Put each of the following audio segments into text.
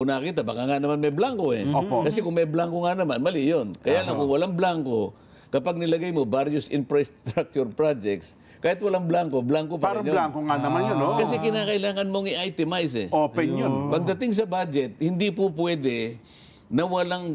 mo nakita, baka nga naman may blanco eh. Kasi kung may blanco nga naman, mali yun. Kaya lang kung walang blanco, kapag nilagay mo various infrastructure projects, kahit walang blanco, blanco pa Parang rin yun. blanco nga naman yun, no? Kasi kinakailangan mong i-itemize eh. Open yun. Pagdating sa budget, hindi po pwede na walang...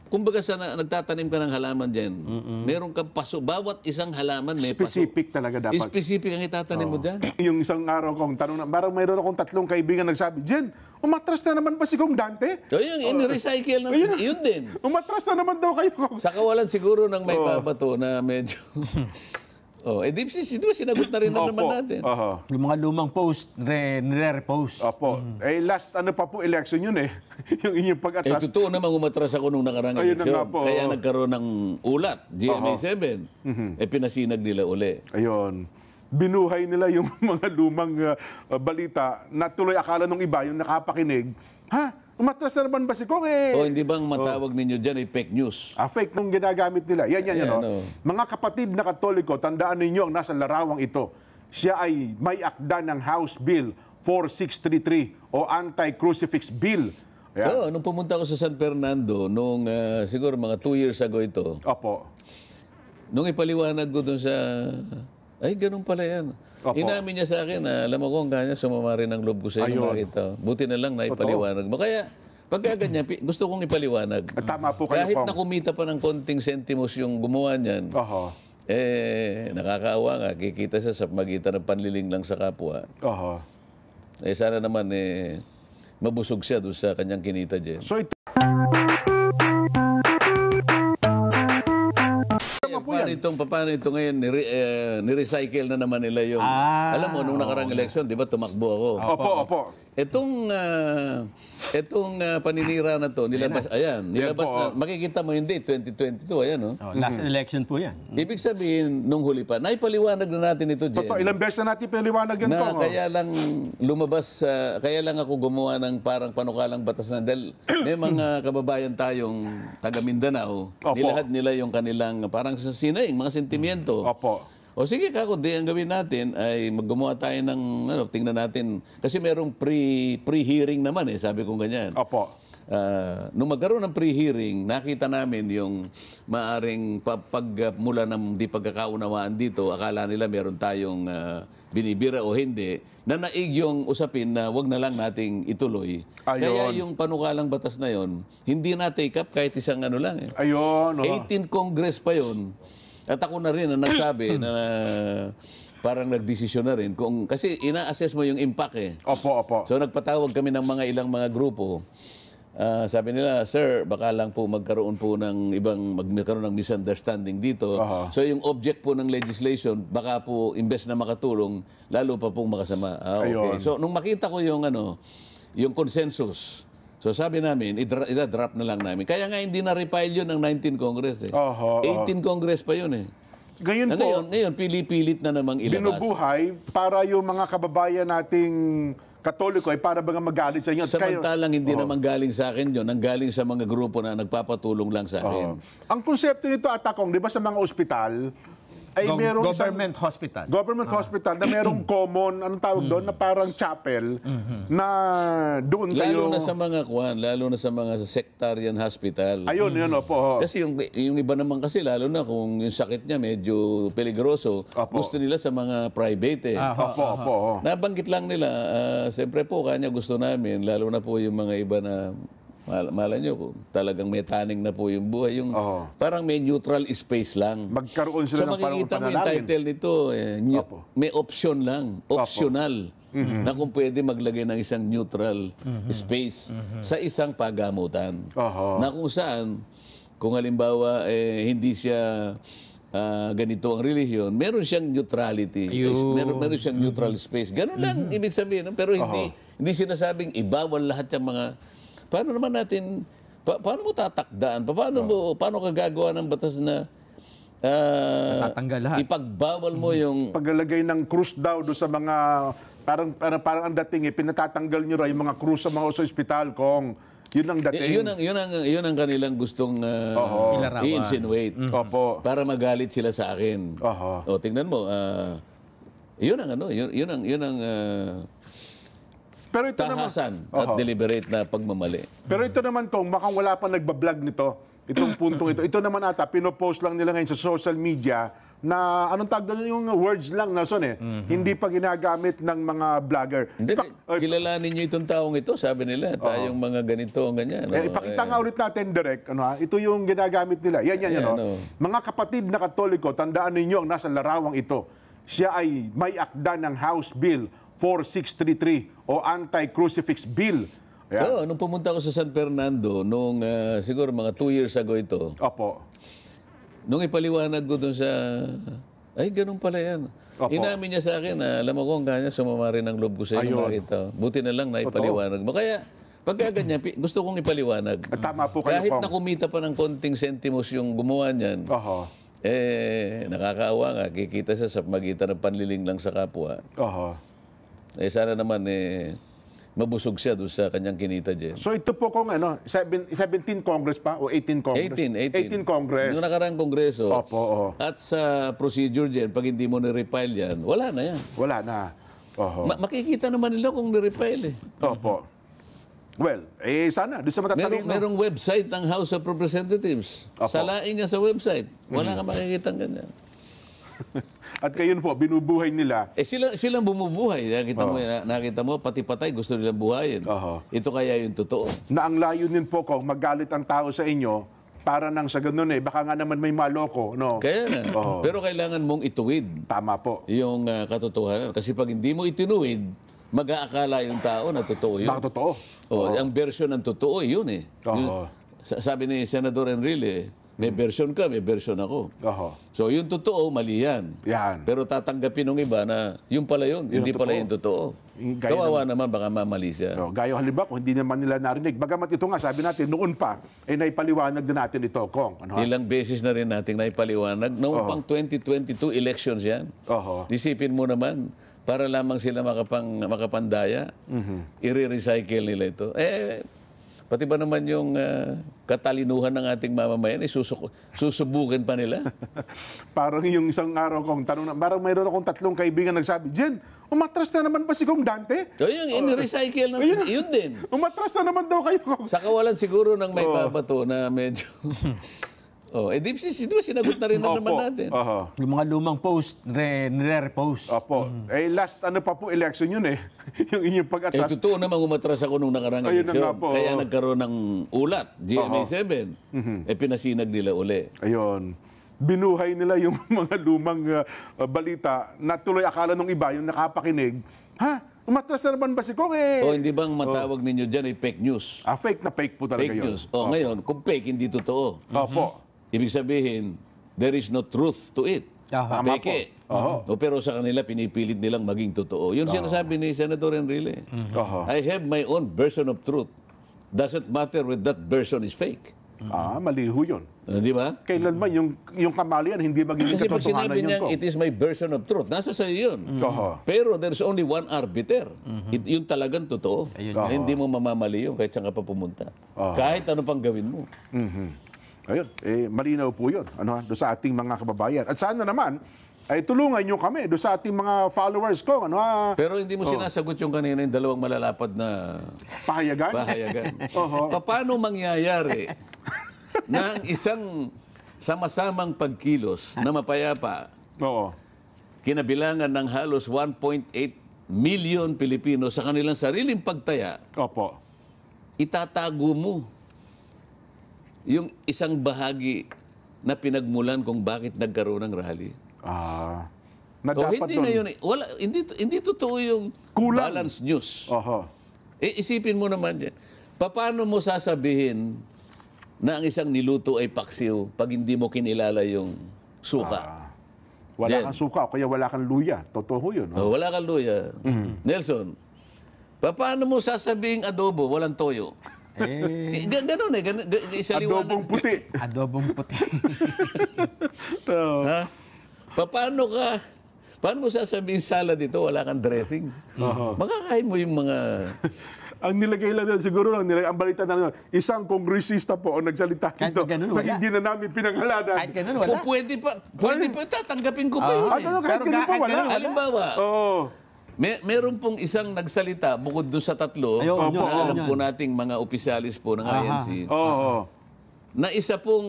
Kumbaga nagtatanim ka ng halaman dyan, meron kang paso. Bawat isang halaman may Specific talaga dapat. Specific ang itatanim mo dyan. Yung isang araw kong tanong na, parang mayroon akong 3 kaibigan nagsabi, Jen, umatras na naman ba si Kong Dante? So yung in-recycle na yun din. Umatras na naman daw kayo, Kong. Sa kawalan siguro ng may papato na medyo... di ba sinagot na rin naman natin. Yung mga lumang post, nire-repost. Opo. Last pa po election yun eh. Yung inyong pag-atras. Totoo naman umatras ako nung nakarang Ayun na nga eleksyon. po. Kaya nagkaroon ng ulat, GMA7. Pinasinag nila uli. Ayun. Binuhay nila yung mga lumang balita na tuloy akala nung iba, yung nakapakinig, umatras na naman ba si Kong eh? Hindi bang matawag ninyo dyan ay fake news? Fake nung ginagamit nila. Yan. Mga kapatid na Katoliko, tandaan ninyo ang nasa larawang ito. Siya ay may akda ng House Bill 4633 o Anti-Crucifix Bill. Nung pumunta ako sa San Fernando, nung siguro mga 2 years ago ito, nung ipaliwanag ko dun sa... Ay, ganun pala yan. Inamin niya sa akin na, alam mo kung kanya, sumama rin ang loob ko sa iyo makita. Buti na lang na ipaliwanag mo. Kaya, pagka ganyan, gusto kong ipaliwanag. Tama po kayo, kahit Kong. na kumita pa ng konting sentimos yung gumawa niyan, nakakaawa nga, kikita siya sa magitan ng panliling lang sa kapwa. Sana naman, mabusog siya doon sa kanyang kinita dyan. So, Paano ito ngayon, nirecycle na naman nila yung... Alam mo, nung nakarang eleksyon, di ba, tumakbo ako. Opo. Itong paninira na to, nilabas na. Makikita mo hindi, 2022, ayan, no? Last election po yan. Ibig sabihin, nung huli pa, naipaliwanag na natin ito, Jen. Ilang beses na natin paliwanag yan, Kong. Kaya lang lumabas, kaya lang ako gumawa ng parang panukalang batas na, dahil may mga kababayan tayong taga Mindanao, nilahad nila yung kanilang, parang sa sinaing, mga sentimiento. O sige, kundi ang gawin natin ay maggumawa tayo ng, tingnan natin, kasi merong pre-hearing naman sabi ko ganyan. Nung magkaroon ng pre-hearing, nakita namin yung maaring pagmula ng di pagkakaunawaan dito, akala nila meron tayong binibira o hindi, na naig yung usapin na wag na lang nating ituloy. Kaya yung panukalang batas na yon, hindi na take up kahit isang lang. 18 Congress pa yon. At ako na rin na nagsabi na parang nagdesisyon na rin. Kasi ina-assess mo yung impact So nagpatawag kami ng ilang mga grupo. Sabi nila, sir, baka lang po magkaroon po ng magkaroon ng misunderstanding dito. So yung object po ng legislation, baka po imbes na makatulong, lalo pa pong makasama. So nung makita ko yung consensus, so sabi namin, i-drop na lang namin. Kaya nga hindi na-refile yun ng 19 Congress 18 Congress pa yun Ngayon, pili-pilit na namang ilabas. Binubuhay para yung mga kababayan nating Katoliko ay para bang magalit sa inyo. Samantalang hindi naman galing sa akin yun, ang galing sa mga grupo na nagpapatulong lang sa akin. Ang konsepto nito, Atakong, di ba sa mga ospital, ay merong government hospital. Government hospital na merong common, anong tawag doon, na parang chapel na doon kayo... Lalo na sa mga sectarian hospital. Ayun, opo. Kasi yung iba naman kasi, lalo na kung yung sakit niya medyo peligroso, gusto nila sa mga private Opo. Nabanggit lang nila, siyempre po, kanya gusto namin, lalo na po yung mga iba na malay nyo, talagang may taning na po yung buhay. Yung parang may neutral space lang. Magkaroon sila ng parang panalangin. So makikita mo yung title nito, may option lang, optional, na kung pwede maglagay ng isang neutral space sa isang pagamutan. Na kung saan, kung halimbawa hindi siya ganito ang relihiyon, meron siyang neutrality. Meron siyang neutral space. Ganun lang ibig sabihin. Pero hindi sinasabing ibawal lahat yung mga... Paano naman natin, paano mo tatakdaan? Paano ka gagawa ng batas na tatanggal lahat? Ipagbawal mo yung... Paglalagay ng krus daw doon sa mga, parang ang dating pinatatanggal nyo raw yung mga krus sa mga ospital, Kong. Yun ang dating. Yun ang kanilang gustong i-insinuate. Para magalit sila sa akin. Tingnan mo, yun ang Pero ito naman, tahasan at deliberate na pagmamali. pero ito naman kung makang wala pang nagbablog nito, itong puntong ito. Ito naman ata, pinopost lang nila ngayon sa social media na anong tawag doon yung words lang, Nelson eh. Hindi pa ginagamit ng mga vlogger. Hindi, kilalanin nyo itong taong ito, sabi nila. Tayong mga ganito, ganyan. Ipakita nga ulit natin, Direk, ito yung ginagamit nila. Yan. Mga kapatid na Katoliko, tandaan ninyo ang nasa larawang ito. Siya ay may akda ng House Bill 4633 o Anti-Crucifix Bill. Oo, nung pumunta ako sa San Fernando, nung siguro mga 2 years ago ito, Opo. nung ipaliwanag ko dun sa, ay, ganun pala yan. Opo. Inamin niya sa akin, alam mo kung kanya, sumama rin ang loob ko sa iyo makita. Buti na lang na ipaliwanag mo. Kaya, pagka ganyan, gusto kong ipaliwanag. Tama po kayo, Kahit Kong. na kumita pa ng konting sentimos yung gumawa niyan, nakakaawa nga, kikita siya sa magitan ng panliling lang sa kapwa. Sana naman, mabusog siya doon sa kanyang kinita dyan. So ito po kung 17 Congress pa o 18 Congress? 18 Congress. Yung nakaraang Kongreso. Opo. At sa procedure dyan, pag hindi mo nirefile yan, wala na yan. Wala na. Makikita naman nila kung nirefile eh. Opo. Well, sana. Doon sa matatalino. Merong website ang House of Representatives. Opo. Salain niya sa website. Wala ka makikita ganyan. At kayo po, binubuhay nila. Silang bumubuhay. Nakita mo, pati patay gusto nilang buhayin. Ito kaya yung totoo. Na ang layunin po kung magalit ang tao sa inyo, para nang sa ganun baka nga naman may maloko. No? Kaya nga. Pero kailangan mong ituwid. Tama po. Yung katotohanan. Kasi pag hindi mo itinuwid, mag-aakala yung tao na totoo yun. Baka totoo. Ang version ng totoo, yun eh. Sabi ni Senador Enrile, may version ka, may version ako. So yung totoo, mali yan. Pero tatanggapin ng iba na yung pala yun, hindi pala yung totoo. Kawawa naman, baka mamali siya. Gaya halimbawa, kung hindi naman nila narinig. Bagamat ito nga, sabi natin, noon pa, naipaliwanag din natin ito, Kong. Ilang beses na rin natin naipaliwanag. Noong pang 2022 elections yan. Isipin mo naman, para lamang sila makapandaya, i-recycle nila ito. Pati ba naman yung katalinuhan ng ating mamamayan, susubukan pa nila? Parang yung isang araw kong tanong, parang mayroon akong 3 kaibigan nagsabi, Jen, umatras na naman ba si Kong Dante? So yung in-recycle na, yun din. Umatras na naman daw kayo, Kong. Sa kawalan siguro ng may babato na medyo... di ba sinagot na rin naman natin? Yung mga lumang post, nire-repost. Opo. Last pa po, election yun yung inyong pag-atras. Totoo naman umatras ako nung nakarang eleksyon. Kaya nagkaroon ng ulat, GMA7. Pinasinag nila uli. Ayun. Binuhay nila yung mga lumang balita na tuloy akala nung iba, yung nakapakinig, umatras na naman ba si Kong? Hindi bang matawag ninyo dyan ay fake news? Fake na fake po talaga yun. Fake news. Ngayon, kung fake, hindi totoo. Opo. Ibig sabihin, there is no truth to it. Peke. Pero sa kanila, pinipilit nilang maging totoo. Yun sinasabi ni Senator Enrile. I have my own version of truth. Doesn't matter whether that version is fake. Maliho yun. Di ba? Kailanman yung kamalian, hindi magiging kasi pag katotohanan sinabi niya, yun. it is my version of truth. Nasa sa'yo yun. Pero there's only one arbiter. Yun talagang totoo. Hindi mo mamamali yun kahit saan ka pa pumunta. Kahit ano pang gawin mo. Ayun, malinaw po yun doon sa ating mga kababayan. At sana naman, ay tulungan nyo kami doon sa ating mga followers ko. Pero hindi mo sinasagot yung kanina yung 2 malalapad na pahayagan. Paano mangyayari na ang isang sama-samang pagkilos na mapayapa, kinabilangan ng halos 1.8 million Pilipino sa kanilang sariling pagtaya, itatago mo yung isang bahagi na pinagmulan kung bakit nagkaroon ng rally. Na dapat hindi na yun. Hindi totoo yung kulang. Balance news. Isipin mo naman yan. Paano mo sasabihin na ang isang niluto ay paksiw pag hindi mo kinilala yung suka? Wala kang suka o kaya wala kang luya. Totoo yun. Wala kang luya. Nelson, paano mo sasabihin adobo, walang toyo? Ganun Adobong puti. Adobong puti. Paano mo sasabihin salad dito, wala kang dressing? Makakain mo yung mga... Ang nilagay lang doon, siguro lang, ang balita na isang kongresista po ang nagsalita dito na hindi na namin pinangalanan. Kahit ganun, wala. Pwede pa, tatanggapin ko pa yun. Kahit ganun pa, wala. Halimbawa, Meron pong isang nagsalita bukod doon sa tatlo Ayun, na yun, alam yun. po nating mga opisyalis po ng INC. Oo. Na isa pong,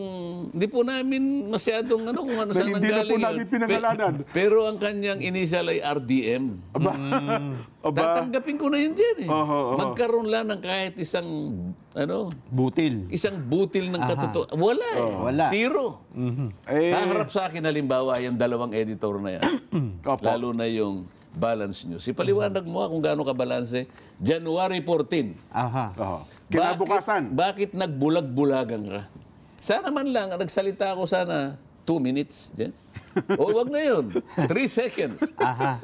hindi po namin masyadong kung ano Na saan hindi na po nanggaling namin yun. pinangalanan. Pero ang kanyang initial ay RDM. Aba. Tatanggapin ko na yun dyan eh. Oho. Magkaroon lang ng kahit isang, Butil. isang butil ng katotohanan. Wala eh. Wala. Zero. Eh, Haharap sa akin halimbawa yung dalawang editor na yan. Opo. Lalo na yung Balance News. Ipaliwanag mo kung gaano kabalanse. January 14. Aha. Oo. Kinabukasan. Bakit nagbulag-bulagan ka? Sana man lang, nagsalita ako sana 2 minutes. Diyan. O wag na yun. 3 seconds. Aha.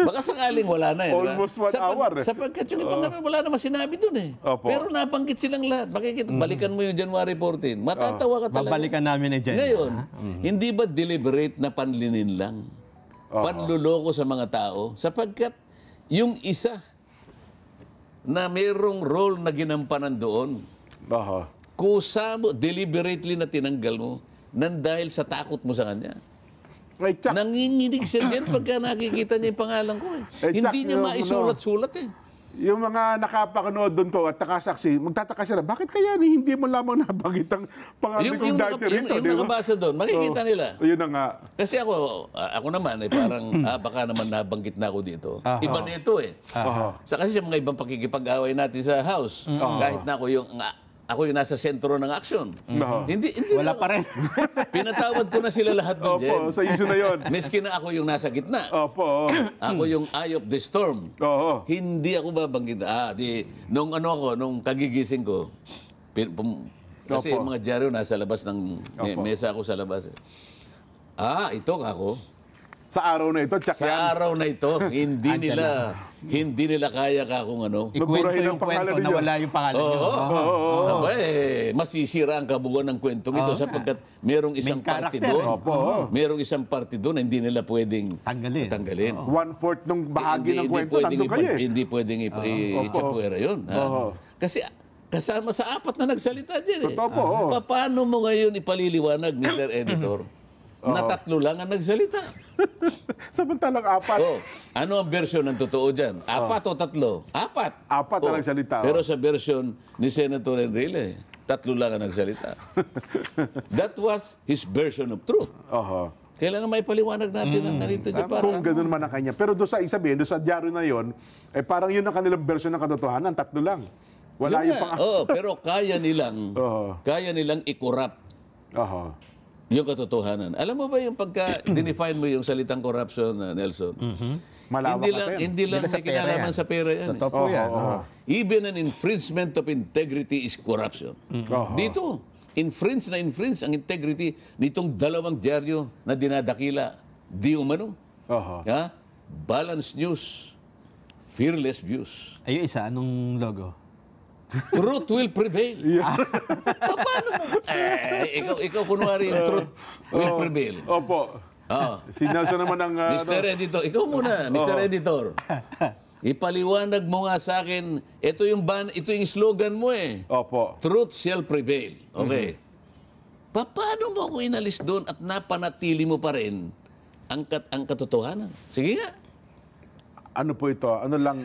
Baka sakaling wala na eh. di ba? Almost 1 hour eh. Sapagkat yung ibang ganun, wala naman sinabi dun eh. Opo. Pero nabanggit silang lahat. Makikita, balikan mo yung January 14. Matatawa ka talaga. Babalikan namin na dyan. Ngayon, hindi ba deliberate na panlinin lang? Panluloko sa mga tao? Sapagkat yung isa na mayroong role na ginampanan doon, Oo. kusa mo, deliberately na tinanggal mo, nang dahil sa takot mo sa kanya. Ay, tsak. Nanginginig siya dyan pagka nakikita niya yung pangalan ko eh. Eh, Hindi tsak, niya yung maisulat-sulat eh. Yung mga nakapakanood doon ko at nakasaksi, magtataka sila, bakit kaya hindi mo lamang nabanggit ang pangalan kong dati rito? Yung di ba? nakabasa doon, makikita nila. Yun na nga. Kasi ako naman, parang, baka naman nabanggit na ako dito. Iba na ito eh. Kasi sa mga ibang pakikipag-away natin sa house, kahit na ako yung nasa sentro ng aksyon. Hindi Wala na- pa rin. Pinatawad ko na sila lahat doon, Jen. Opo, sa issue na yun. Meski na ako yung nasa gitna. Opo. Ako yung eye of the storm. Oo. Hindi ako babanggit. Nung nung kagigising ko, kasi Opo. yung mga dyaryo nasa labas ng mesa ako sa labas. Ito ako. Sa araw na ito, tsak Sa yan. araw na ito, hindi nila kaya ka kung ano. Ikwento Maburahin yung ang pangalan kwento na ninyo. wala yung pangalan nyo. Aba, masisira ang kabuuan ng kwentong ito sapagkat merong isang Main party character, doon. Opo. Merong isang party doon na hindi nila pwedeng Tanggalin. 1/4 ng bahagi ng kwento, pwedeng nandun kayo eh. Hindi pwedeng ichapuera yun. Oo. Kasi kasama sa 4 na nagsalita dyan eh. Totoo po, oo. Paano mo ngayon ipaliliwanag, Mr. Editor, na 3 lang ang nagsalita? Samantalang 4. Ano ang version ng totoo dyan? 4 o 3? 4. 4 na nagsalita. Pero sa version ni Senator Enrile, 3 lang ang nagsalita. That was his version of truth. Oho. Kailangan may paliwanag natin ang narito dyan para. Kung gano'n man ang kanya. Pero doon sa sabihin, doon sa dyaryo na yon, parang yun ang kanilang version ng katotohanan, 3 lang. Wala yung pang... Pero kaya nilang i-corrupt Oho. yung katotohanan. Alam mo ba yung pagka define mo yung salitang corruption, Nelson? Malawak natin. Hindi lang Hindi may kinalaman sa pera yan. Totoo po yan. Even an infringement of integrity is corruption. Dito, infringe ang integrity nitong 2 dyaryo na dinadakila. Di umano. Oho. Balance News, Fearless Views. Ayun isa, anong logo? Truth will prevail. Paano mo? Ikaw kunwari yung truth will prevail. Opo. Ah. Si Nelson naman ang... Mr. Editor, ikaw muna, Mr. Editor. Ipaliwanag mo nga sa akin, ito yung slogan mo eh. Opo. Truth shall prevail. Okay. Paano mo ako inalis doon at napanatili mo pa rin ang katotohanan? Sige nga. Ano po ito? Ano lang...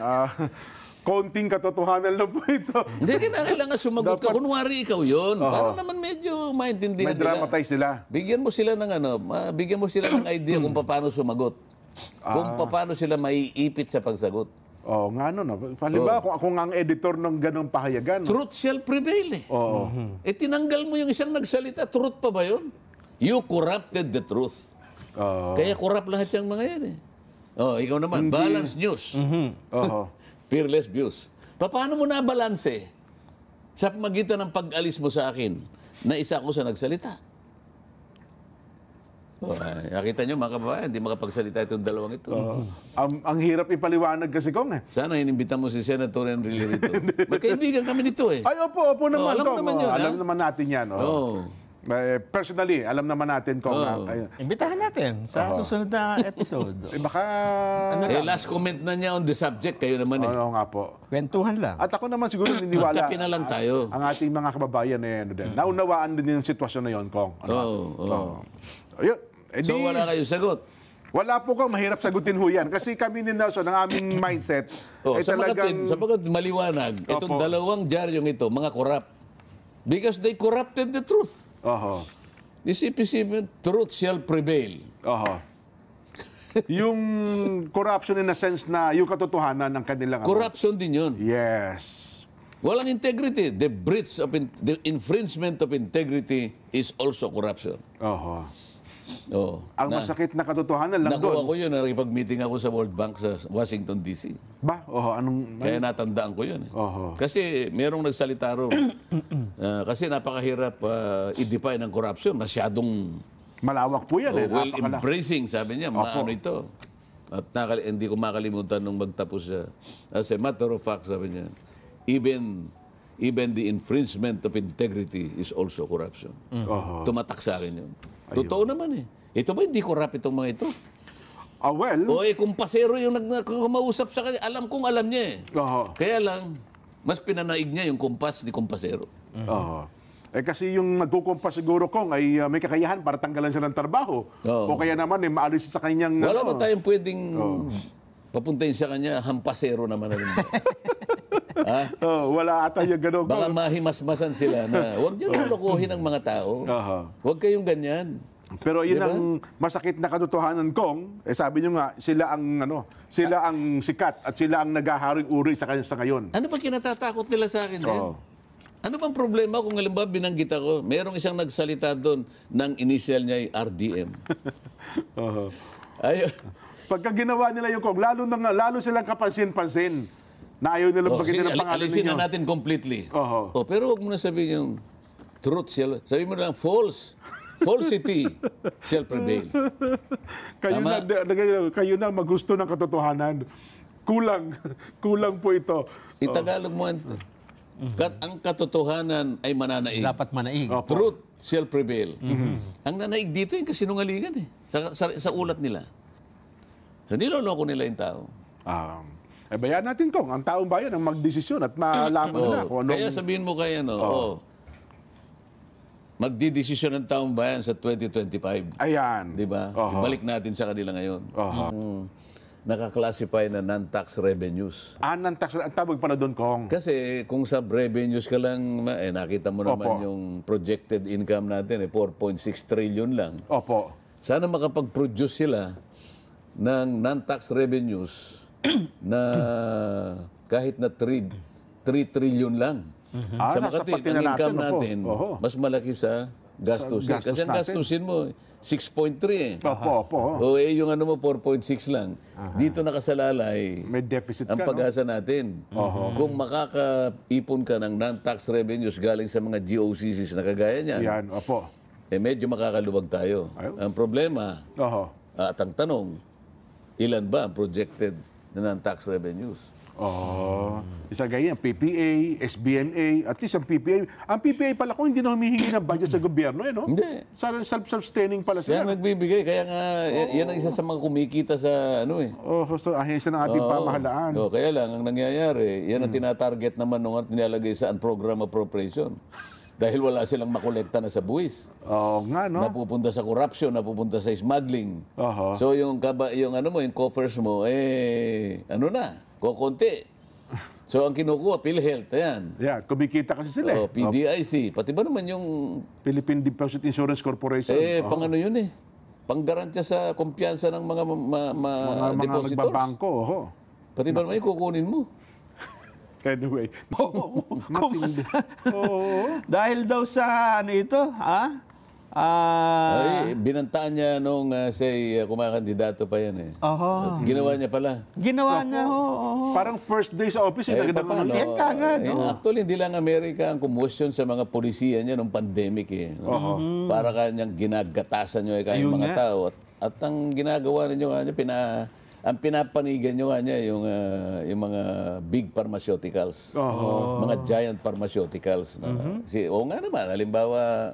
konting katotohanan lang po ito. Hindi kailangan sumagot ka. Dapat- Kunwari ikaw yun. Para naman medyo maintindihan May nila. dramatize sila. Bigyan mo sila ng idea kung paano sumagot. Kung paano sila maiipit sa pagsagot. Nga no. Halimbawa, kung ako nga ang editor ng ganong pahayagan. Truth shall prevail eh. Oo. Tinanggal mo yung isang nagsalita. Truth pa ba yun? You corrupted the truth. Kaya corrupt lahat yung mga yan eh. Ikaw naman. Balance News. Oo. Fearless Views. Paano mo nabalanse sa magitan ng pag-alis mo sa akin na isa ako sa nagsalita? Nakita nyo mga kababayan, hindi makapagsalita itong dalawang ito. Ang hirap ipaliwanag kasi kong eh. Sana inimbita mo si Senator Enrile rito. Magkaibigan kami nito eh. Ay, opo naman. alam mo Kong. naman yun, alam ha? naman natin yan. Personally, alam naman natin kung... Imbitahan natin sa susunod na episode. baka... Last comment na niya on the subject, kayo naman eh. Ano nga po. Kwentuhan lang. At ako naman siguro niniwala. Magkape na lang tayo. Ang ating mga kababayan din. Naunawaan din yung sitwasyon na yon, Kong. Ayun. So wala kayong sagot. Wala po kang mahirap sagutin ho yan. Kasi kami ni Nelson, ang aming mindset, ay talagang... Sapagkat maliwanag, itong Opo. dalawang dyaryong ito, mga corrupt. Because they corrupted the truth. Oho. The CPC, truth shall prevail. Oho. Yung corruption in a sense na yung katotohanan ng kanilang... Corruption din yun. Yes. Walang integrity. The infringement of integrity is also corruption. Oho. Oh. Ang masakit na katotohanan lang Nakuha doon. ko yun, nakipag-meeting ako sa World Bank sa Washington, D.C. Ba? Oho, anong... Kaya natandaan ko yun. Oho. Kasi merong nagsalita ron. Kasi napakahirap i-define ang corruption. Masyadong Malawak po yan. embracing, sabi niya. Maano ito. At hindi ko makalimutan nung magtapos siya. As a matter of fact, sabi niya, even the infringement of integrity is also corruption. Oho. Tumatak sa akin yun. Totoo naman eh. Ito ba hindi corrupt itong mga ito? Well... Kung pasero yung kumausap sa kanya, alam niya eh. Oho. Kaya lang, mas pinanaig niya yung kumpas ni kumpasero. Oho. Kasi yung nagkukumpa siguro kong ay may kakayahan para tanggalan siya ng trabaho. Oo. O kaya naman maalis sa kanyang... Wala ba tayong pwedeng papuntahin sa kanya, hampasero naman na rin ba? wala ata yung gano'n. Baka mahimasmasan sila na huwag niyo lulukuhin ang mga tao. Oho. Huwag kayong ganyan. Pero yun Diba? ang masakit na katotohanan kong, sabi nyo nga, sila ang sikat at sila ang naghaharing uri sa kanya sa ngayon. Ano ba kinatatakot nila sa akin din? Oo. Ano bang problema kung halimbawa binanggit ako, merong isang nagsalita doon ng initial niya ay RDM. Oho. Ay, Pagka ginawa nila yung kong, lalo silang kapansin-pansin na ayaw nilang banggitin ang pangalan alisin ninyo. na natin completely. Oho. Pero huwag mo na sabihin yung truth shall, sabihin mo lang falsity shall prevail. Kayo na magusto ng katotohanan. Kulang po ito. Itagalog mo ang katotohanan ay mananaig. Dapat manaig. Opo. Truth shall prevail. Ang nanaig dito yung kasinungalingan eh. Sa ulat nila. So niloloko nila yung tao. Bayaan natin kong, ang taong bayan ang magdesisyon at malaman nila kung anong... Kaya sabihin mo kaya magdidesisyon ng taong bayan sa 2025. Ayan. Di ba? Oho. Ibalik natin sa kanila ngayon. Oho. Naka-classify na non-tax revenues. Ng tax, ang tawag pala doon, Kong. Kasi kung sa revenues ka lang, nakita mo naman Opo. yung projected income natin, 4.6 trillion lang. Opo. Sana makapag-produce sila ng non-tax revenues na kahit na 3 trillion lang. Sa nasa Makati, pati ang na income natin, natin, oho. mas malaki sa gastusin. Sa gastos Kasi ang natin. gastusin mo, 6.3 eh. Opo. Yung ano mo, 4.6 lang. Dito nakasalalay May deficit ang ka, no? pag-asa natin. Kung makakaipon ka ng non-tax revenues galing sa mga GOCCs na kagaya niyan, Yan, opo. medyo makakaluwag tayo. Ayun. Ang problema, Oho. at ang tanong, ilan ba ang projected na non-tax revenues? Isa ganyan, PPA, SBNA, at least ang PPA. Ang PPA pala kung hindi na humihingi ng budget sa gobyerno, no? Hindi. Self-sustaining pala Siya sila. ang nagbibigay, kaya nga, yan ang isa sa mga kumikita sa ano eh. So ahensya ng ating pamahalaan. Kaya lang, ang nangyayari, yan ang tinatarget naman nung nilalagay sa program appropriation. Dahil wala silang makolekta na sa buwis. Oo nga, no? Napupunta sa corruption, napupunta sa smuggling. Oho. So yung yung coffers mo, kukunti. So ang kinukuha, PhilHealth, ayan. Yeah, kumikita kasi sila. PDIC, pati ba naman yung, Philippine Deposit Insurance Corporation. pang ano yun eh, panggarantya sa kumpiyansa ng mga mga depositors. nagbabangko. Oho. Pati ba naman yung kukunin mo? Anyway. Matindi. Dahil daw sa ano ito, Binantaan niya nung kumakandidato pa yan eh. Oho. Ginawa niya pala. Ginawa niya, oo. Parang first day sa office, Paano? Yan kagad, Actually, hindi lang Amerika ang kumusyon sa mga polisiya niya nung pandemic eh. Para kanyang ginagatasan niyo kayong Ayun mga nga. tao. At ang ginagawa ninyo kanya, ang pinapanigan nyo kanya yung mga big pharmaceuticals. Mga giant pharmaceuticals. Oo nga naman, halimbawa,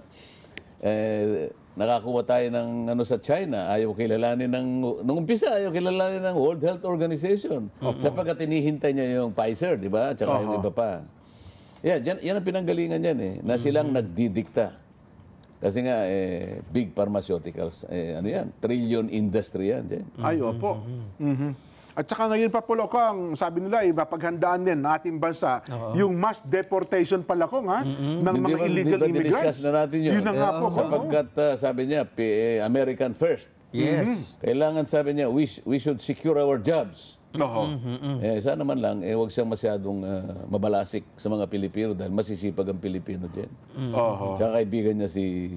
nakakuha tayo ng sa China, ayaw kilalanin nung umpisa, ayaw kilalanin ng World Health Organization. Sapagkat inihintay niya yung Pfizer, di ba? Tsaka yung iba pa. Yan ang pinanggalingan yan eh, na silang nagdidikta Kasi nga, big pharmaceuticals, ano yan, trillion industry yan. Jen. Ay, opo. At saka ngayon pa po, Lokong, sabi nila, mapaghandaan din ng ating bansa yung mass deportation pala, Kong, ha? Ng mga illegal immigrants. Di-discuss na natin yun. Yun na nga po, Kong. Sapagkat, sabi niya, American first. Yes. Kailangan, sabi niya, we should secure our jobs. Sana man lang, huwag siyang masyadong mabalasik sa mga Pilipino dahil masisipag ang Pilipino dyan. Tsaka kaibigan niya si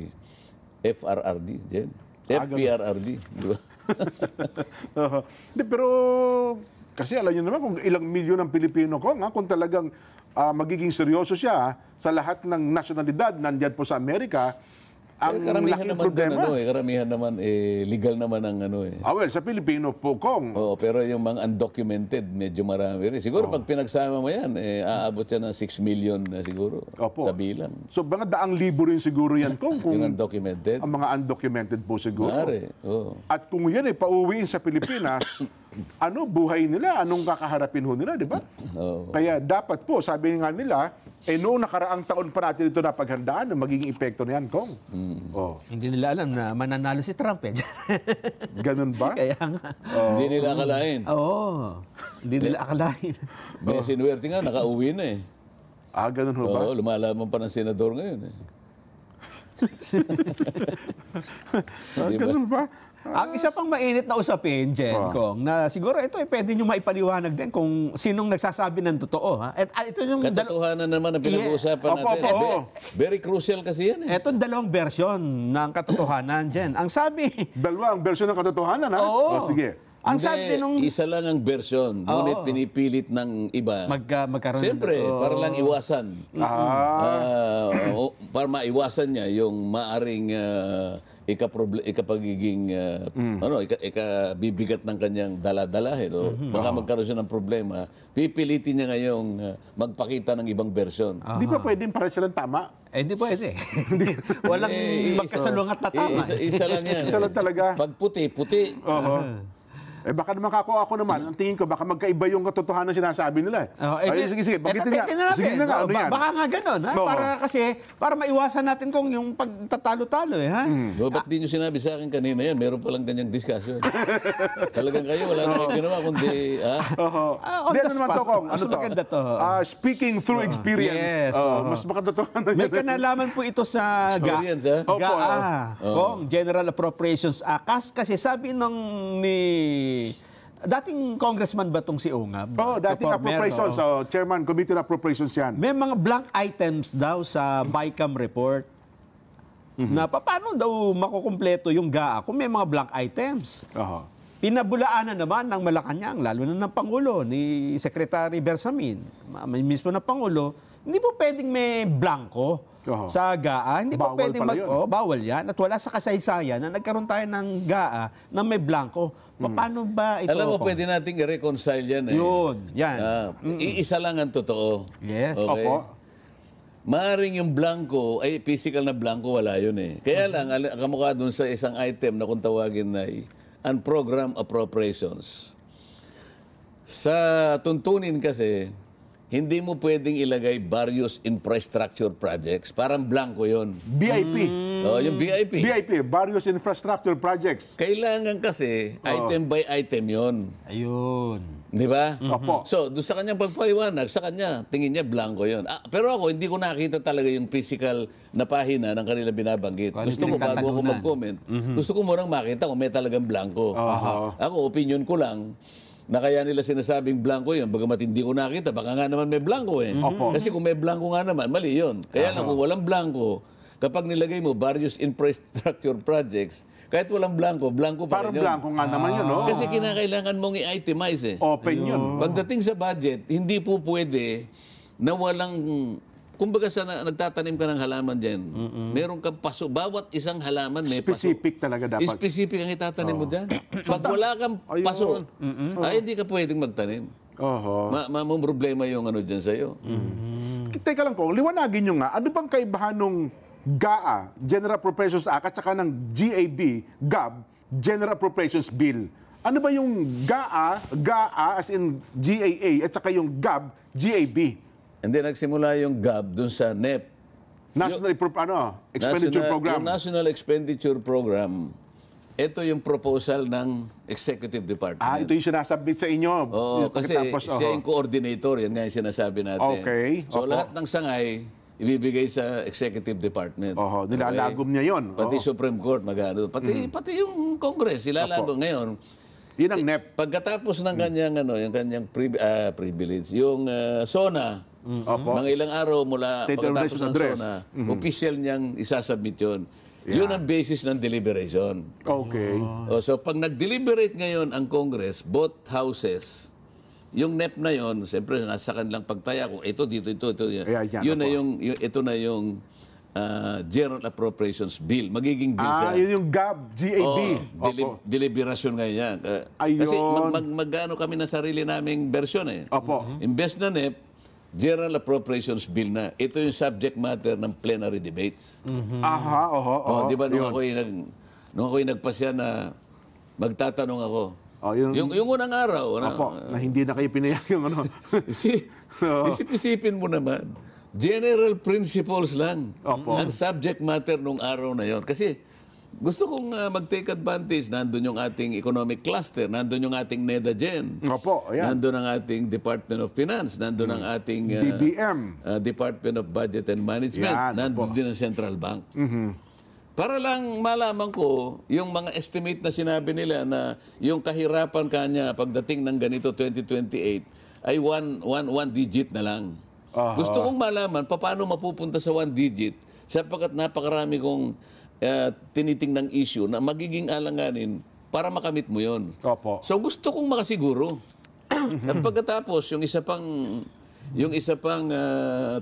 FRRD dyan. FPRRD. Di ba? Pero kasi alam niyo naman kung ilang milyon ang Pilipino, Kong, kung talagang magiging seryoso siya sa lahat ng nasyonalidad nandyan po sa Amerika, ang karamihan laking naman problema. karamihan naman legal naman ang Well, sa Pilipino po, Kong. Oo, pero yung mga undocumented, medyo marami rin. Siguro pag pinagsama mo yan, aabot siya ng 6 million na siguro sa bilang. So, mga daang libo rin siguro yan, Kong. Kung Yung undocumented. ang mga undocumented po siguro. Maaari, oo. At kung yan pauwiin sa Pilipinas, ano buhay nila? Anong kakaharapin ho nila, di ba? Oo. Kaya dapat po, sabi nga nila, noong nakaraang taon pa natin ito napaghandaan, ang magiging epekto niyan, Kong. Oh. Hindi nila alam na mananalo si Trump eh. Ganun ba? Kaya nga. Hindi nila akalain. Oo. Hindi nila akalain. May sinuwerte nga, nakauwi na eh. Ganun ho ba? Oo, lumalaban pa ng senador ngayon eh. Diba? Ganun ba? Ang isa pang mainit na usapin, Jen, Kong, na siguro ito pwede nyo maipaliwanag din kung sinong nagsasabi ng totoo. Ha? At ito yung Katotohanan naman ang pinag-uusapan natin. Very crucial kasi yan eh. Itong dalawang version ng katotohanan, Jen. Ang sabi, Dalawa ang version ng katotohanan, ha? Oo. Sige. ang sabi nung Isa lang ang version, ngunit pinipilit ng iba. magkaroon Siyempre, para lang iwasan. Para maiwasan niya yung maaring ikapagiging ikabibigat ng kanyang dala-dalahin. Baka magkaroon siya ng problema. Pipilitin niya ngayong magpakita ng ibang version. Di ba pwedeng para silang tama? hindi pwede. Walang magkasalungat na tama. Isa lang yan. Isa lang talaga. Pag puti, puti. Baka naman ako naman, ang tingin ko, baka magkaiba yung katotohanan sinasabi nila. Sige, bagitin nga. Sige na nga, ano yan? Baka nga ganun, ha? Para maiwasan natin kung yung pagtatalo-talo, ha? Ba't di nyo sinabi sa akin kanina yan? Meron palang ganyang discussion. Talagang kayo, wala na kayo ginawa, kundi, On the spot. Mas maganda to. Speaking through experience. Yes. Mas makatotohanan May kanalaman po ito sa Experience, ha? Kong General Appropriations Act. Kasi sabi ni dating congressman ba itong si Ungab? Dating appropriations. Chairman, Committee on Appropriations yan. May mga blank items daw sa BICAM report na paano daw makukumpleto yung GAA kung may mga blank items. Pinabulaanan naman ng Malacanang, lalo na ng Pangulo, ni Secretary Bersamin, mismo na Pangulo, hindi po pwedeng may blanco sa GAA. Hindi po pwedeng bawal yan. At wala sa kasaysayan na nagkaroon tayo ng GAA na may blanco. Paano ba ito? Alam mo, pwede nating i-reconcile yan eh. Yun, yan. Isa lang ang totoo. Yes. Okay? Maaring yung blanco, ay physical na blanco, wala yun eh. Kaya lang, kamukha dun sa isang item na kung tawagin ay unprogrammed appropriations. Sa tuntunin kasi, hindi mo pwedeng ilagay various infrastructure projects. Parang blanco yon. BIP. Yung BIP. BIP, various infrastructure projects. Kailangan kasi, item by item yon. Ayun. Di ba? Opo. So, doon sa kanyang pagpaliwanag, sa kanya, tingin niya blanco yon. Pero ako, hindi ko nakita talaga yung physical na pahina ng kanila binabanggit. Gusto ko, bago ako mag-comment, gusto ko munang makita kung may talagang blanco. Ako, opinion ko lang, na kaya nila sinasabing blanco yun, bagamat hindi ko nakita, baka nga naman may blanco eh. Kasi kung may blanco nga naman, mali yun. Kaya lang kung walang blanco, kapag nilagay mo various infrastructure projects, kahit walang blanco, blanco pa Parang rin yun. blanco nga naman yun, no? Kasi kinakailangan mong i-itemize eh. Open yun. Pagdating sa budget, hindi po pwede na walang... Kumbaga sa nagtatanim ka ng halaman dyan, meron kang paso. Bawat isang halaman may Specific paso. talaga dapat. Specific ang itatanim mo dyan. Pag wala kang paso, ay hindi ka pwedeng magtanim. Problema yung ano dyan sa'yo. Teka lang po, liwanagin nyo nga, ano bang kaibahan nung GAA, General Appropriations Act, at saka ng GAB, General Appropriations Bill? Ano ba yung GAA as in GAA, at saka yung GAB, GAB? And then nagsimula yung GAB dun sa NEP. National Expenditure Program. Yung National Expenditure Program, ito yung proposal ng Executive Department. Ito yung sinasabit sa inyo. Oo, kasi siya yung coordinator, yan nga yung sinasabi natin. Okay. So lahat ng sangay, ibibigay sa Executive Department. Nilalagom niya yun. Pati Supreme Court, magano. Pati yung Congress, ilalagom ngayon. Yun ang NEP. Pagkatapos ng kanyang, yung kanyang privilege, yung SONA, mga ilang araw mula State of pagkatapos Residence ng Address. SONA, official niyang isasubmit yun. Yun ang basis ng deliberation. Okay. So pag nag-deliberate ngayon ang Congress, both houses, yung NEP na yon, siyempre nasa kanilang pagtaya kung ito, dito. Yun na ito na yung General Appropriations Bill. Magiging bill siya. Yun yung GAB, GAB. Deliberasyon ngayon yan. Kasi mag-ano kami na sarili naming version eh. Imbes na NEP, General Appropriations Bill na. Ito yung subject matter ng plenary debates. Di ba nung ako'y nagpasya na magtatanong ako. Yung unang araw. Na hindi na kayo pinayak yung ano. Isip-isipin mo naman. General principles lang ang subject matter nung araw na yon. Kasi gusto kong mag-take advantage. Nandun yung ating economic cluster, nandun yung ating NEDA-GEN, nandun ang ating Department of Finance, nandun ang ating DBM, Department of Budget and Management, nandun din ang Central Bank. Para lang malaman ko, yung mga estimate na sinabi nila na yung kahirapan kanya pagdating ng ganito 2028 ay one digit na lang. Gusto kong malaman paano mapupunta sa one digit sapagkat napakarami kong tinitingnang issue na magiging alanganin para makamit mo yon. So gusto kong makasiguro. At pagkatapos, yung isa pang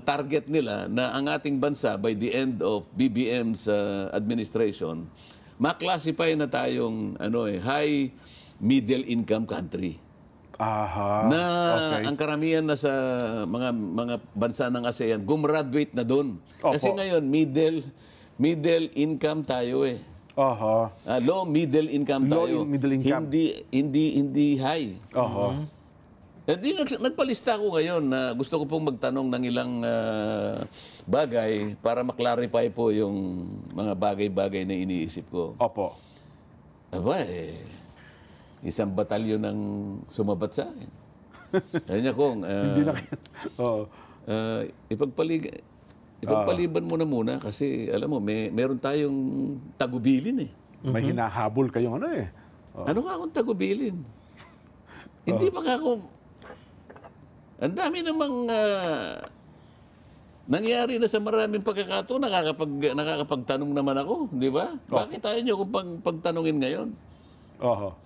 target nila na ang ating bansa by the end of BBM's administration, ma-classify na tayong high middle income country. Ang karamihan na sa mga bansa ng ASEAN gumraduate na doon. Kasi ngayon middle income tayo eh. Low middle income tayo. Hindi high. Nagpalista ako ngayon na gusto ko pong magtanong ng ilang bagay para maklarify po yung mga bagay-bagay na iniisip ko. Isang batalyon ang sumabat sa akin. Sabi niya kong, ipagpaliban mo na muna kasi alam mo, meron tayong tagubilin eh. May hinahabol kayong ano eh. Ano nga akong tagubilin? Hindi ba ako... Ang dami namang nangyari na sa maraming pagkakataon, nakakapagtanong naman ako, di ba? Bakit tayo nyo kung pagtanungin ngayon?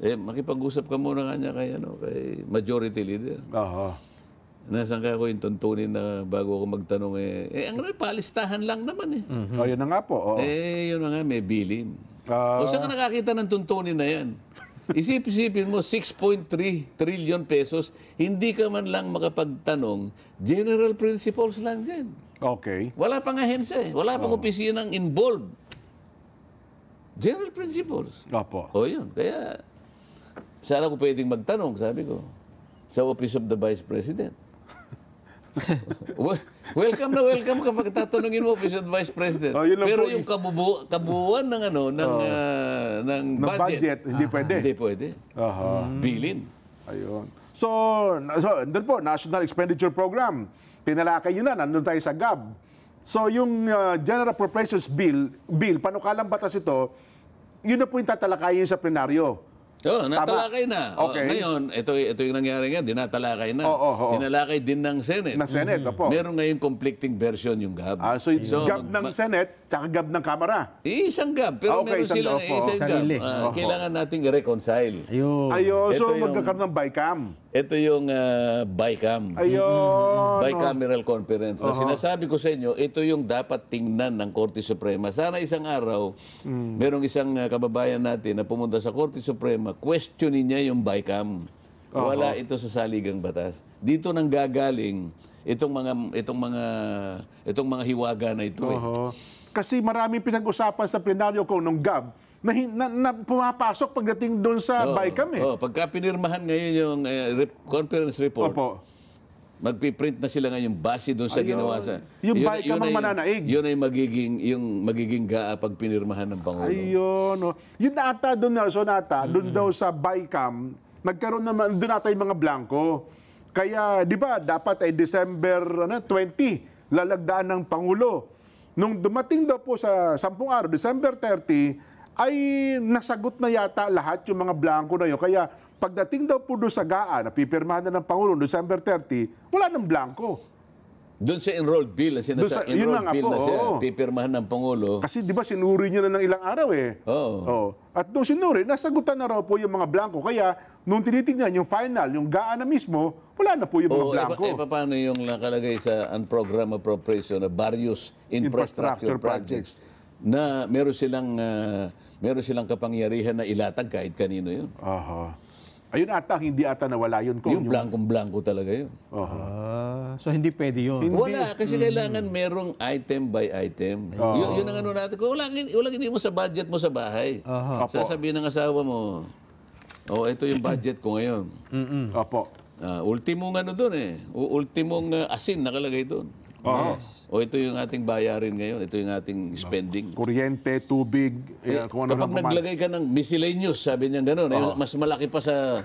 Makipag-usap ka muna kanya kay majority leader. Nasaan ka ko yung tuntunin na bago ako magtanong ang palistahan lang naman eh. Yun na nga po. Yun na nga, may bilin. O saan ka nakakita ng tuntunin na yan? Isip-isipin mo, 6.3 trillion pesos, hindi ka man lang makapagtanong, general principles lang dyan. Wala pang ahensya eh. Wala pang opisinang involved. General principles. Yun. Kaya, saan ako pwedeng magtanong, sabi ko, sa Office of the Vice President. Welcome kapag tatanungin mo Office of the Vice President. Pero yung kabuuan ng budget, hindi pwede. Hindi pwede. Bilin. Ayun. So doon po, National Expenditure Program. Tinalakay yun na, nandun tayo sa GAB. So yung General Appropriations Bill, panukalang batas ito, yun na po yung tatalakayin sa plenaryo. Natalakay na. Ngayon, ito yung nangyari nga, dinatalakay na. Tinalakay din ng Senate. Meron ngayon conflicting version yung GAB. So GAB ng Senate, tsaka GAB ng Kamara. Isang GAB, pero meron silang isang GAB. Kailangan nating reconcile. So magkakaroon ng BICAM. Ito yung BICAM. Bicameral Conference. Na sinasabi ko sa inyo, ito yung dapat tingnan ng Korte Suprema. Sana isang araw, merong isang kababayan natin na pumunta sa Korte Suprema, questionin niya yung BICAM. Wala ito sa saligang batas. Dito nang gagaling itong mga hiwaga na ito. Kasi maraming pinag-usapan sa plenaryo ko nung GAB na pumapasok pagdating doon sa BICAM eh. Pagka pinirmahan ngayon yung conference report, magpiprint na sila ngayon base doon sa Ayun. ginawa sa... Yung BICAM ang ay mananaig. Yun ay magiging GAA pag pinirmahan ng Pangulo. Ayun. Oh. Yun ata doon, Nelson, doon daw sa BICAM, nagkaroon naman, doon ata yung mga blanco. Kaya, di ba, dapat ay December 20, lalagdaan ng Pangulo. Nung dumating daw po sa 10 araw, December 30, ay nasagot na yata lahat yung mga blanco na yun. Kaya, pagdating daw po doon sa GAA, napipirmahan na ng Pangulo, December 30, wala nang blanco. Doon sa enrolled bill, Yun na nga bill po, na siya, oo. pipirmahan ng Pangulo. Kasi di ba sinuri niya na ng ilang araw eh. Oo. Oh. At nung sinuri, nasagutan na raw po yung mga blanco. Kaya nung tinitingnan yung final, yung GAA na mismo, wala na po yung mga blanco. Paano yung nakalagay sa unprogrammed appropriation na various infrastructure projects na meron silang kapangyarihan na ilatag kahit kanino yun. Aha. Ayun ata, hindi ata nawala yun. Yung blankong-blanko talaga yun. So hindi pwede yun. Wala, kasi kailangan merong item by item. Yun ang ano natin. Kung walang hindi mo sa budget mo sa bahay. Sasabihin ng asawa mo, ito yung budget ko ngayon. Opo. Ultimong ano doon ultimong asin nakalagay doon. Ito yung ating bayarin ngayon. Ito yung ating spending. Kuryente, tubig, kung ano Kapag naglagay ka ng miscellaneous, sabi niya gano'n, mas malaki pa sa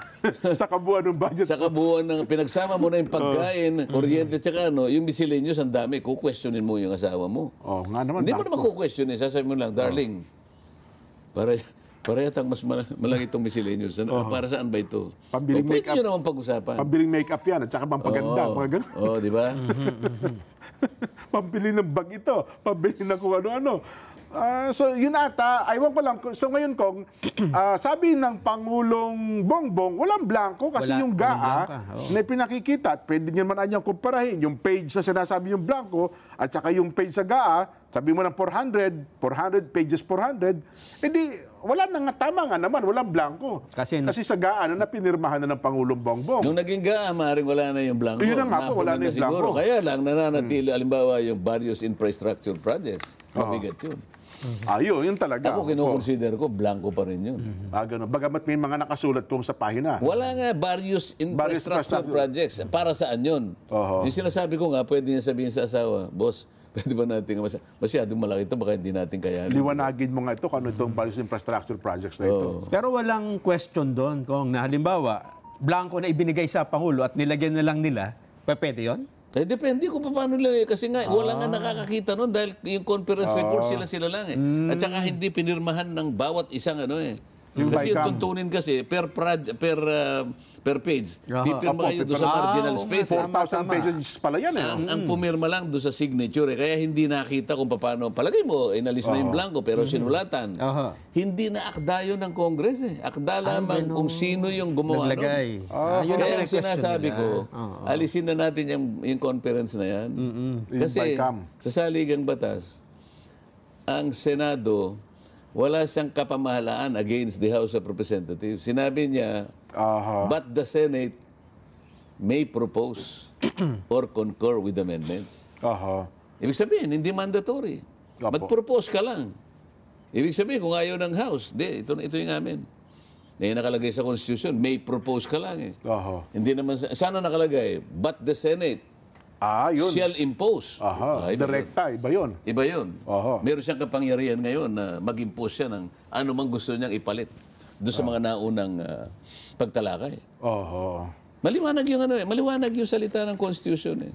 sa kabuuan ng budget. sa kabuuan ng pinagsama mo na yung pagkain, kuryente, at saka yung miscellaneous, ang dami. Kukwestiyonin mo yung asawa mo. Nga naman. Hindi mo naman kukwestiyonin. Sasabi mo lang, darling, para yatang mas malaki itong miscellaneous. Para saan ba ito? Pambiling Pwede make-up. nyo naman pag-usapan. Pambiling make-up yan at saka pampaganda. Mga ganun. Oo, di ba? Pambili ng bag ito, pambili ng kung ano-ano. So yun ata, aywan ko lang. So ngayon kong, sabi ng Pangulong Bongbong, walang blanco kasi Wala, yung walang GAA blanca, na pinakikita at pwede niyo naman anyang kumparahin. Yung page na sinasabi yung blanco at saka yung page sa GAA, sabi mo ng 400 pages 400, edi wala na nga, tama nga naman, walang blanco. Kasi sa GAA na pinirmahan na ng Pangulong Bongbong. Nung naging GAA, maaaring wala na yung blanco. Yun na nga po, wala na yung siguro. blanco. Kaya lang nananatili, alimbawa, yung various infrastructure projects. Mabigat yun. Yun talaga. Ako kinukonsider ko, blanco pa rin yun. Ganun. Bagamat may mga nakasulat kung sa pahina. Wala nga various infrastructure projects. Para saan yun? Yung sinasabi ko nga, pwede niya sabihin sa asawa, boss, pwede ba natin, masyadong malaki ito, baka hindi natin kayanin. Liwanagin mo nga ito kung ano itong various infrastructure projects na ito. Pero walang question doon kung na halimbawa, blanco na ibinigay sa Pangulo at nilagyan na lang nila, pwede yun? Depende kung paano nila. Kasi nga, wala nga nakakakita nun dahil yung conference report sila lang At saka hindi pinirmahan ng bawat isang Kasi yung tuntunin kasi per page, pipirma kayo doon sa marginal space. 4,000 pesos pala yan. Ang pumirma lang doon sa signature. Kaya hindi nakita kung paano. Palagay mo, inalis na yung blanco pero sinulatan. Hindi na akda yun ng Congress. Akda lamang kung sino yung gumawa nun. Kaya ang sinasabi ko, alisin na natin yung conference na yan. Kasi sa saligang batas, ang Senado, wala siyang kapamahalaan against the House of Representatives. Sinabi niya, but the Senate may propose or concur with amendments. Ibig sabihin, hindi mandatory. Mag-propose ka lang. Ibig sabihin, kung ayaw ng House, ito yung amin. Yung nakalagay sa Constitution, may propose ka lang Hindi naman, sana nakalagay, but the Senate yun. shall impose. Direkta, iba yun. Iba yun. Meron siyang kapangyarihan ngayon na mag-impose siya ng ano mang gusto niyang ipalit doon sa mga naunang pagtalakay. Maliwanag yung maliwanag yung salita ng Constitution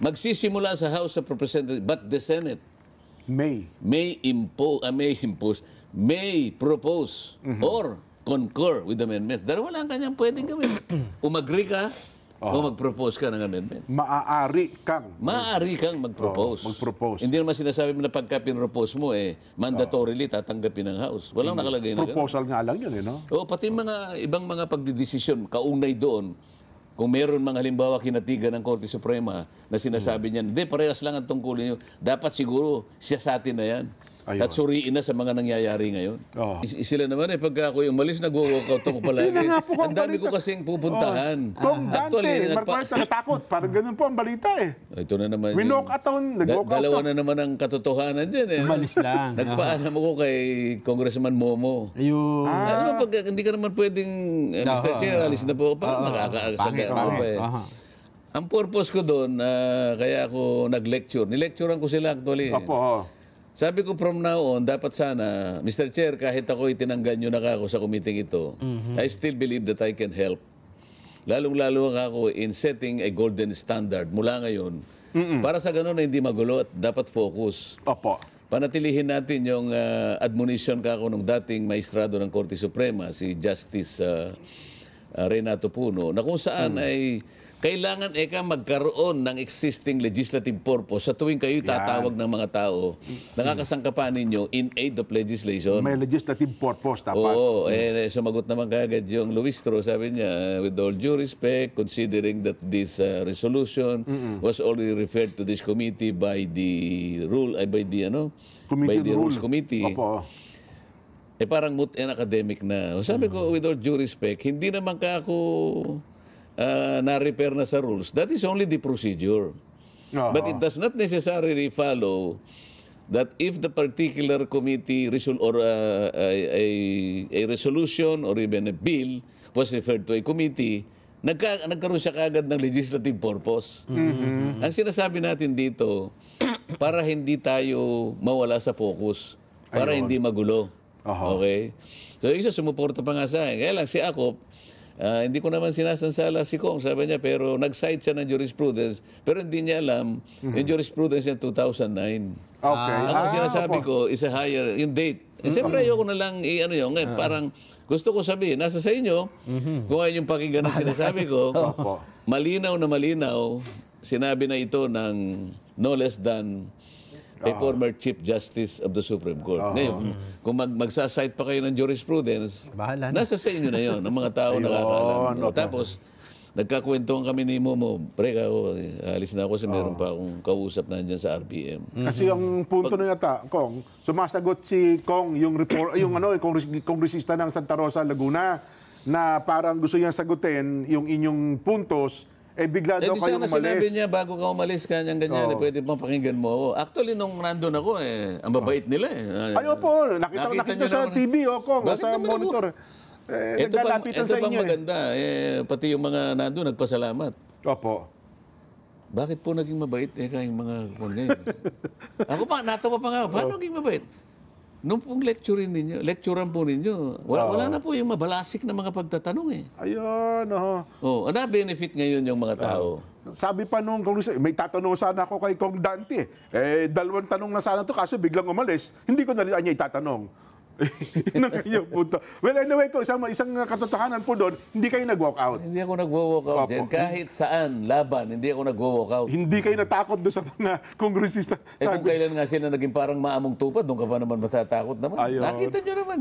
Magsisimula sa House of Representatives, but the Senate may propose or concur with amendments. Dahil wala kanyang pwedeng gawin. Umagree ka, o mag-propose ka ng amendments. Maaari kang mag-propose. Hindi naman sinasabi mo na pagka pinropose mo, mandatorily tatanggapin ng House. Walang nakalagay na proposal nga lang yun, pati ibang mga pagdidesisyon, kaugnay doon, kung meron mga halimbawa kinatigan ng Korte Suprema na sinasabi niyan, hindi, parehas lang ang tungkulin nyo. Dapat siguro siya sa atin na yan. At suriin na sa mga nangyayari ngayon. Sila naman pagka ako yung malis, nag-walkout ako palagi. Ang dami ko kasing pupuntahan. Kung Dante, Margarita natakot. Parang ganun po ang balita Ito na naman dalawa na naman ang katotohanan dyan Umalis lang. Nagpaalam ako kay Congressman Momo. Ayun. Alam mo, pag hindi ka naman pwedeng, Mr. Chair, alis na po. Parang nakakasaga ako pa Ang purpose ko doon, kaya ako nag-lecture. Nilecturean ko sila actually. Opo. Sabi ko from now on, dapat sana, Mr. Chair, kahit ako itinanggal nyo na ako sa committee ito, I still believe that I can help. Lalong-lalo ako in setting a golden standard mula ngayon. Para sa ganun na hindi magulo at dapat focus. Opo. Panatilihin natin yung admonition kako nung dating maestrado ng Korte Suprema, si Justice Renato Puno, na kung saan ay kailangan magkaroon ng existing legislative purpose sa tuwing kayo tatawag ng mga tao, nakakasangkapan ninyo in aid of legislation. May legislative purpose, dapat. Oo, sumagot naman kagad yung Luistro, sabi niya, with all due respect, considering that this resolution was already referred to this committee by the Rules Committee. Opo. Parang moot and academic na. Sabi ko, with all due respect, hindi naman ka ako na-repair na sa rules. That is only the procedure. But it does not necessarily follow that if the particular committee or a resolution or even a bill was referred to a committee, nagkaroon siya kagad ng legislative purpose. Ang sinasabi natin dito, para hindi tayo mawala sa focus, para hindi magulo. Okay? So, isa sumuporta pa nga sa akin. Kaya lang, si Akop, hindi ko naman sinasansala si Kong, sabi niya, pero nag-cite siya ng jurisprudence, pero hindi niya alam yung jurisprudence niya 2009. Okay. Ang sinasabi ko is a higher, yung date. Siyempre, ayoko na lang ngayon, parang gusto ko sabihin, nasa sa inyo, kung ayun yung pakinggan ng sinasabi ko, malinaw na malinaw, sinabi na ito ng no less than a former Chief Justice of the Supreme Court. Ngayon, kung magsasite pa kayo ng jurisprudence, nasa sa inyo na yun, ang mga tao nakakaalam. Tapos, nagkakwentuhan kami ni Momo, pre, alis na ako kasi meron pa akong kausap na dyan sa RBM. Kasi ang punto na yata, Kong, sumasagot si Kong, yung kongresista ng Santa Rosa, Laguna, na parang gusto niyang sagutin yung inyong puntos, bigla daw kayong umalis. Sinabi niya, bago ka umalis, ganyan, pwede pang pakinggan mo ako. Actually, nung nandun ako, ang babait nila po, nakita sa TV, Kong, sa monitor. Ito pang maganda, pati yung mga nandun, nagpasalamat. Opo. Bakit po naging mabait kayong mga ngayon? Ako pa, natawa pa nga, paano naging mabait? Nung pong lecturean po ninyo, wala na po yung mabalasik na mga pagtatanong Ayun, benefit ngayon yung mga tao. Sabi pa nung kongresista, may tatanong sana ako kay Kong Dante. Dalawang tanong na sana to, kaso biglang umalis. Hindi ko na rin niya itatanong. Yun ang kanyang punto. Well, anyway, isang katotohanan po doon, hindi kayo nag-walk out. Hindi ako nag-walk out dyan. Kahit saan, laban, hindi ako nag-walk out. Hindi kayo natakot doon sa mga kongresista. Kung kailan nga sila naging parang maamong tupad, doon ka pa naman matatakot naman. Ayun. Nakita nyo naman